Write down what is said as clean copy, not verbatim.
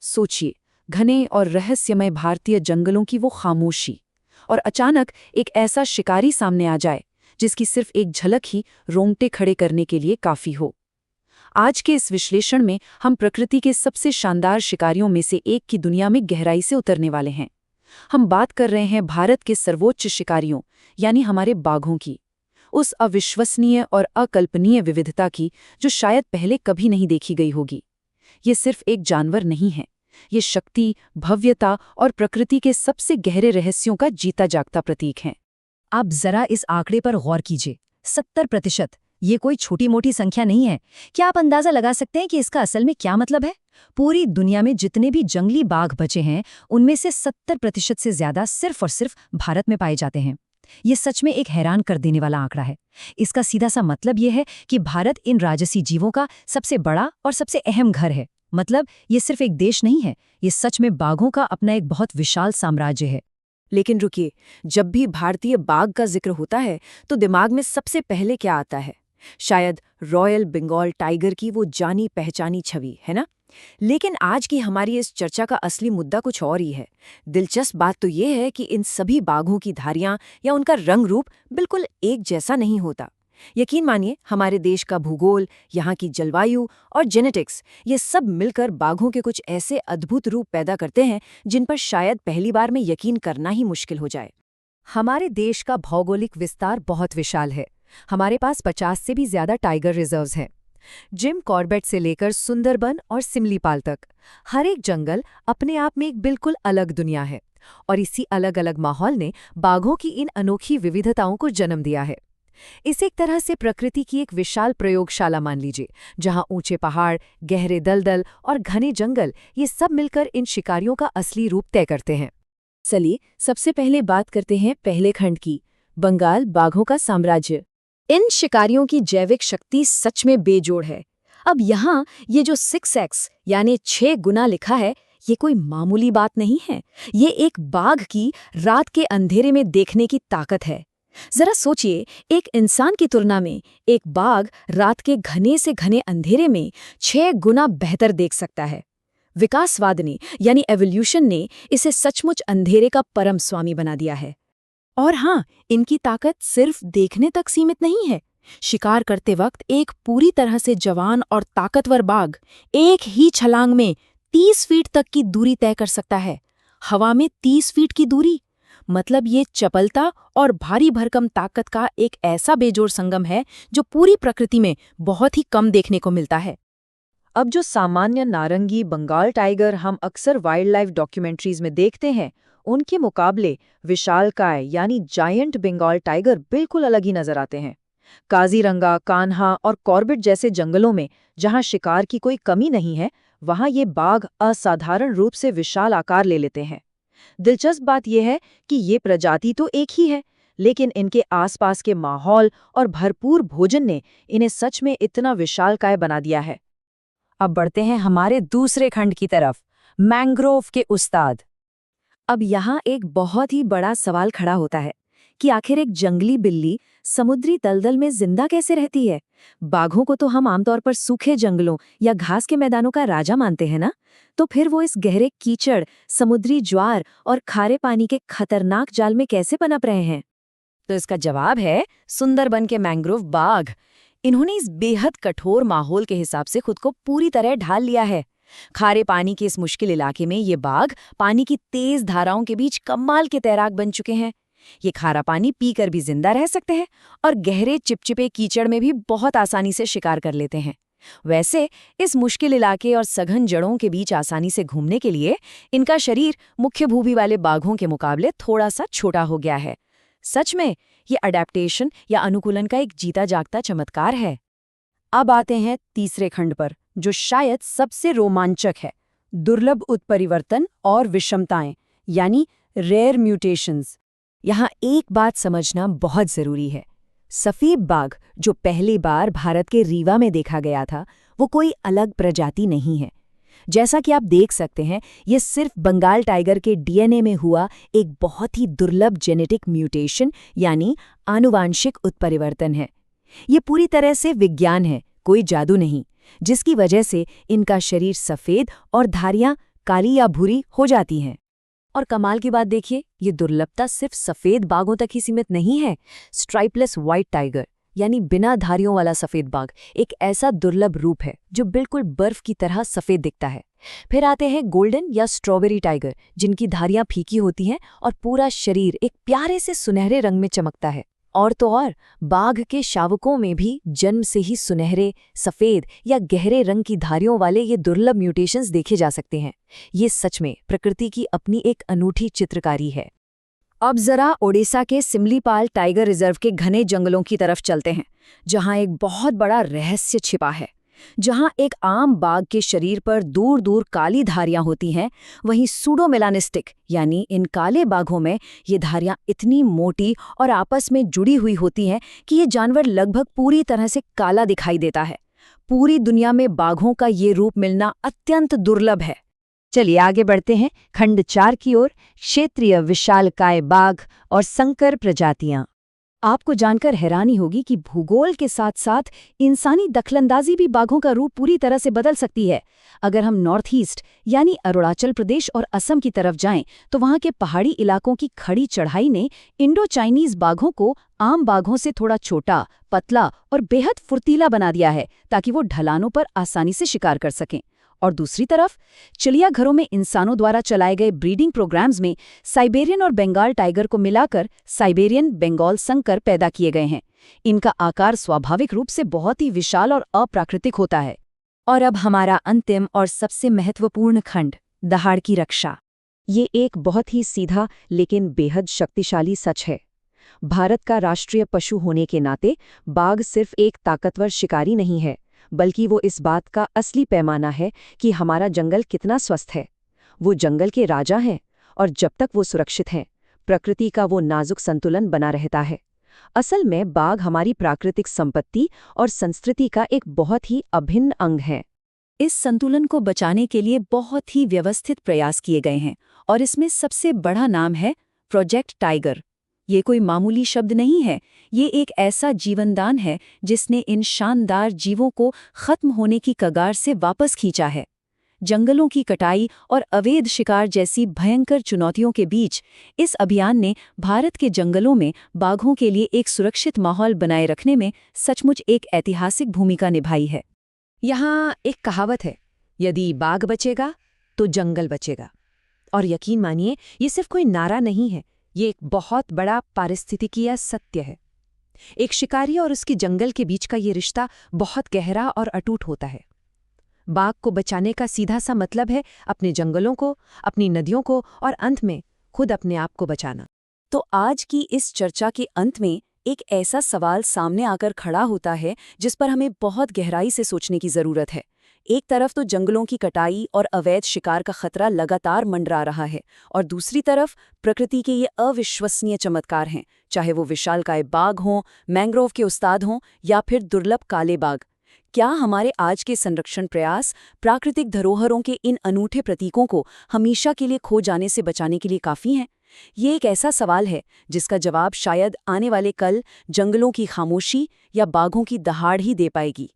सोचिए, घने और रहस्यमय भारतीय जंगलों की वो खामोशी, और अचानक एक ऐसा शिकारी सामने आ जाए जिसकी सिर्फ एक झलक ही रोंगटे खड़े करने के लिए काफी हो। आज के इस विश्लेषण में हम प्रकृति के सबसे शानदार शिकारियों में से एक की दुनिया में गहराई से उतरने वाले हैं। हम बात कर रहे हैं भारत के सर्वोच्च शिकारियों, यानी हमारे बाघों की, उस अविश्वसनीय और अकल्पनीय विविधता की जो शायद पहले कभी नहीं देखी गई होगी। ये सिर्फ एक जानवर नहीं है, ये शक्ति, भव्यता और प्रकृति के सबसे गहरे रहस्यों का जीता जागता प्रतीक है। आप जरा इस आंकड़े पर गौर कीजिए, 70%। ये कोई छोटी मोटी संख्या नहीं है। क्या आप अंदाजा लगा सकते हैं कि इसका असल में क्या मतलब है? पूरी दुनिया में जितने भी जंगली बाघ बचे हैं, उनमें से 70% से ज्यादा सिर्फ और सिर्फ भारत में पाए जाते हैं। ये सच में एक हैरान कर देने वाला आंकड़ा है। इसका सीधा सा मतलब ये है कि भारत इन राजसी जीवों का सबसे बड़ा और सबसे अहम घर है। मतलब ये सिर्फ एक देश नहीं है, ये सच में बाघों का अपना एक बहुत विशाल साम्राज्य है। लेकिन रुकिए, जब भी भारतीय बाघ का जिक्र होता है तो दिमाग में सबसे पहले क्या आता है? शायद रॉयल बंगाल टाइगर की वो जानी पहचानी छवि, है ना? लेकिन आज की हमारी इस चर्चा का असली मुद्दा कुछ और ही है। दिलचस्प बात तो ये है कि इन सभी बाघों की धारियां या उनका रंग रूप बिल्कुल एक जैसा नहीं होता। यकीन मानिए, हमारे देश का भूगोल, यहाँ की जलवायु और जेनेटिक्स, ये सब मिलकर बाघों के कुछ ऐसे अद्भुत रूप पैदा करते हैं जिन पर शायद पहली बार में यकीन करना ही मुश्किल हो जाए। हमारे देश का भौगोलिक विस्तार बहुत विशाल है। हमारे पास 50 से भी ज्यादा टाइगर रिजर्व्स हैं। जिम कॉर्बेट से लेकर सुंदरबन और सिमलीपाल तक हर एक जंगल अपने आप में एक बिल्कुल अलग दुनिया है। और इसी अलग अलग माहौल ने बाघों की इन अनोखी विविधताओं को जन्म दिया है। इसे एक तरह से प्रकृति की एक विशाल प्रयोगशाला मान लीजिए, जहां ऊंचे पहाड़, गहरे दलदल और घने जंगल, ये सब मिलकर इन शिकारियों का असली रूप तय करते हैं। चलिए सबसे पहले बात करते हैं पहले खंड की, बंगाल बाघों का साम्राज्य। इन शिकारियों की जैविक शक्ति सच में बेजोड़ है। अब यहाँ ये जो 6x यानी 6 गुना लिखा है, ये कोई मामूली बात नहीं है। ये एक बाघ की रात के अंधेरे में देखने की ताकत है। जरा सोचिए, एक इंसान की तुलना में एक बाघ रात के घने से घने अंधेरे में 6 गुना बेहतर देख सकता है। विकासवाद ने यानी एवोल्यूशन ने इसे सचमुच अंधेरे का परम स्वामी बना दिया है। और हाँ, इनकी ताकत सिर्फ देखने तक सीमित नहीं है। शिकार करते वक्त एक पूरी तरह से जवान और ताकतवर बाघ एक ही छलांग में 30 फीट तक की दूरी तय कर सकता है। हवा में 30 फीट की दूरी, मतलब ये चपलता और भारी भरकम ताकत का एक ऐसा बेजोड़ संगम है जो पूरी प्रकृति में बहुत ही कम देखने को मिलता है। अब जो सामान्य नारंगी बंगाल टाइगर हम अक्सर वाइल्ड लाइफ डॉक्यूमेंट्रीज में देखते हैं, उनके मुकाबले विशालकाय यानी जायंट बंगाल टाइगर बिल्कुल अलग ही नजर आते हैं। काजीरंगा, कान्हा और कॉर्बेट जैसे जंगलों में जहां शिकार की कोई कमी नहीं है, वहां ये बाघ असाधारण रूप से विशाल आकार ले लेते हैं। दिलचस्प बात यह है कि ये प्रजाति तो एक ही है, लेकिन इनके आसपास के माहौल और भरपूर भोजन ने इन्हें सच में इतना विशालकाय बना दिया है। अब बढ़ते हैं हमारे दूसरे खंड की तरफ, मैंग्रोव के उस्ताद। अब यहाँ एक बहुत ही बड़ा सवाल खड़ा होता है कि आखिर एक जंगली बिल्ली समुद्री दलदल में जिंदा कैसे रहती है? बाघों को तो हम आमतौर पर सूखे जंगलों या घास के मैदानों का राजा मानते हैं ना, तो फिर वो इस गहरे कीचड़, समुद्री ज्वार और खारे पानी के खतरनाक जाल में कैसे पनप रहे हैं? तो इसका जवाब है सुंदरबन के मैंग्रोव बाघ। इन्होंने इस बेहद कठोर माहौल के हिसाब से खुद को पूरी तरह ढाल लिया है। खारे पानी के इस मुश्किल इलाके में ये बाघ पानी की तेज धाराओं के बीच कमाल के तैराक बन चुके हैं। ये खारा पानी पीकर भी जिंदा रह सकते हैं और गहरे चिपचिपे कीचड़ में भी बहुत आसानी से शिकार कर लेते हैं। वैसे इस मुश्किल इलाके और सघन जड़ों के बीच आसानी से घूमने के लिए इनका शरीर मुख्य भूमि वाले बाघों के मुकाबले थोड़ा सा छोटा हो गया है। सच में ये अडेप्टेशन या अनुकूलन का एक जीता जागता चमत्कार है। अब आते हैं तीसरे खंड पर, जो शायद सबसे रोमांचक है, दुर्लभ उत्परिवर्तन और विषमताएं यानी रेयर म्यूटेशंस। यहाँ एक बात समझना बहुत जरूरी है। सफेद बाघ जो पहली बार भारत के रीवा में देखा गया था, वो कोई अलग प्रजाति नहीं है। जैसा कि आप देख सकते हैं, ये सिर्फ बंगाल टाइगर के डीएनए में हुआ एक बहुत ही दुर्लभ जेनेटिक म्यूटेशन यानी आनुवांशिक उत्परिवर्तन है। ये पूरी तरह से विज्ञान है, कोई जादू नहीं, जिसकी वजह से इनका शरीर सफेद और धारियां काली या भूरी हो जाती हैं। और कमाल की बात देखिए, ये दुर्लभता सिर्फ सफेद बाघों तक ही सीमित नहीं है। स्ट्राइपलेस व्हाइट टाइगर यानी बिना धारियों वाला सफेद बाघ एक ऐसा दुर्लभ रूप है जो बिल्कुल बर्फ की तरह सफेद दिखता है। फिर आते हैं गोल्डन या स्ट्रॉबेरी टाइगर, जिनकी धारियां फीकी होती हैं और पूरा शरीर एक प्यारे से सुनहरे रंग में चमकता है। और तो और बाघ के शावकों में भी जन्म से ही सुनहरे, सफेद या गहरे रंग की धारियों वाले ये दुर्लभ म्यूटेशंस देखे जा सकते हैं। ये सच में प्रकृति की अपनी एक अनूठी चित्रकारी है। अब जरा ओडिशा के सिमलीपाल टाइगर रिजर्व के घने जंगलों की तरफ चलते हैं, जहां एक बहुत बड़ा रहस्य छिपा है। जहां एक आम बाघ के शरीर पर दूर दूर काली धारियां होती हैं, वहीं सूडोमेलानिस्टिक यानी इन काले बाघों में ये धारियां इतनी मोटी और आपस में जुड़ी हुई होती हैं कि ये जानवर लगभग पूरी तरह से काला दिखाई देता है। पूरी दुनिया में बाघों का ये रूप मिलना अत्यंत दुर्लभ है। चलिए आगे बढ़ते हैं खंड 4 की ओर, क्षेत्रीय विशालकाय बाघ और संकर प्रजातियां। आपको जानकर हैरानी होगी कि भूगोल के साथ साथ इंसानी दखलंदाजी भी बाघों का रूप पूरी तरह से बदल सकती है। अगर हम नॉर्थ ईस्ट यानी अरुणाचल प्रदेश और असम की तरफ जाएं, तो वहां के पहाड़ी इलाकों की खड़ी चढ़ाई ने इंडो चाइनीज बाघों को आम बाघों से थोड़ा छोटा, पतला और बेहद फुर्तीला बना दिया है, ताकि वो ढलानों पर आसानी से शिकार कर सकें। और दूसरी तरफ चिड़ियाघरों में इंसानों द्वारा चलाए गए ब्रीडिंग प्रोग्राम्स में साइबेरियन और बंगाल टाइगर को मिलाकर साइबेरियन बंगाल संकर पैदा किए गए हैं। इनका आकार स्वाभाविक रूप से बहुत ही विशाल और अप्राकृतिक होता है। और अब हमारा अंतिम और सबसे महत्वपूर्ण खंड, दहाड़ की रक्षा। ये एक बहुत ही सीधा लेकिन बेहद शक्तिशाली सच है। भारत का राष्ट्रीय पशु होने के नाते बाघ सिर्फ एक ताकतवर शिकारी नहीं है, बल्कि वो इस बात का असली पैमाना है कि हमारा जंगल कितना स्वस्थ है। वो जंगल के राजा हैं, और जब तक वो सुरक्षित हैं, प्रकृति का वो नाजुक संतुलन बना रहता है। असल में बाघ हमारी प्राकृतिक संपत्ति और संस्कृति का एक बहुत ही अभिन्न अंग है। इस संतुलन को बचाने के लिए बहुत ही व्यवस्थित प्रयास किए गए हैं, और इसमें सबसे बड़ा नाम है प्रोजेक्ट टाइगर। ये कोई मामूली शब्द नहीं है, ये एक ऐसा जीवनदान है जिसने इन शानदार जीवों को खत्म होने की कगार से वापस खींचा है। जंगलों की कटाई और अवैध शिकार जैसी भयंकर चुनौतियों के बीच इस अभियान ने भारत के जंगलों में बाघों के लिए एक सुरक्षित माहौल बनाए रखने में सचमुच एक ऐतिहासिक भूमिका निभाई है। यहाँ एक कहावत है, यदि बाघ बचेगा तो जंगल बचेगा। और यकीन मानिए, ये सिर्फ कोई नारा नहीं है, ये एक बहुत बड़ा पारिस्थितिकीय सत्य है। एक शिकारी और उसके जंगल के बीच का ये रिश्ता बहुत गहरा और अटूट होता है। बाघ को बचाने का सीधा सा मतलब है अपने जंगलों को, अपनी नदियों को और अंत में खुद अपने आप को बचाना। तो आज की इस चर्चा के अंत में एक ऐसा सवाल सामने आकर खड़ा होता है जिस पर हमें बहुत गहराई से सोचने की जरूरत है। एक तरफ तो जंगलों की कटाई और अवैध शिकार का खतरा लगातार मंडरा रहा है, और दूसरी तरफ प्रकृति के ये अविश्वसनीय चमत्कार हैं, चाहे वो विशालकाय बाघ हों, मैंग्रोव के उस्ताद हों या फिर दुर्लभ काले बाघ। क्या हमारे आज के संरक्षण प्रयास प्राकृतिक धरोहरों के इन अनूठे प्रतीकों को हमेशा के लिए खो जाने से बचाने के लिए काफ़ी हैं? ये एक ऐसा सवाल है जिसका जवाब शायद आने वाले कल जंगलों की खामोशी या बाघों की दहाड़ ही दे पाएगी।